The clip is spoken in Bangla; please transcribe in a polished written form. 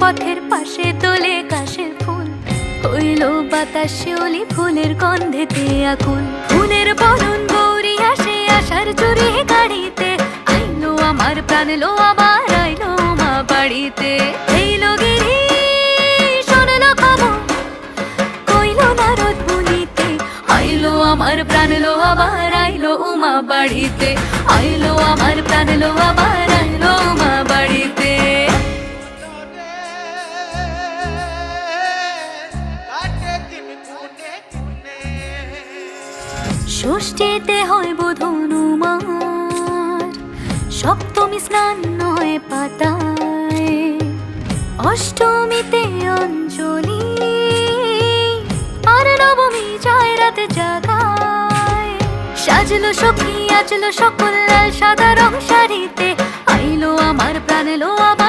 পথের পাশে তোলে কাশের ফুল, হইল বাতাস শিউলি ফুলের গন্ধেতে আকুল। ফুলের বরণ গৌরী আসে আশার চুরি গাড়িতে, আইলো আমার প্রাণ লো আবার আইলো মা বাড়িতে। এইলো গিরি শোনলো খবর, কইলো নারদ মুনিতে, আইলো আমার প্রাণ লো আবার আইলো উমা বাড়িতে, আইলো আমার প্রাণ লো আবার আইলো উমা বাড়িতে। ষষ্ঠীতে হয় বোধন উমার, সপ্তমী স্নান নয় পাতায়, অষ্টমীতে অঞ্জলি, আর নবমী যায় রাত জাগায়। সাজলো সখী আজলো সকল লাল সাদা রং শাড়িতে, আইলো আমার প্রাণ লো আবার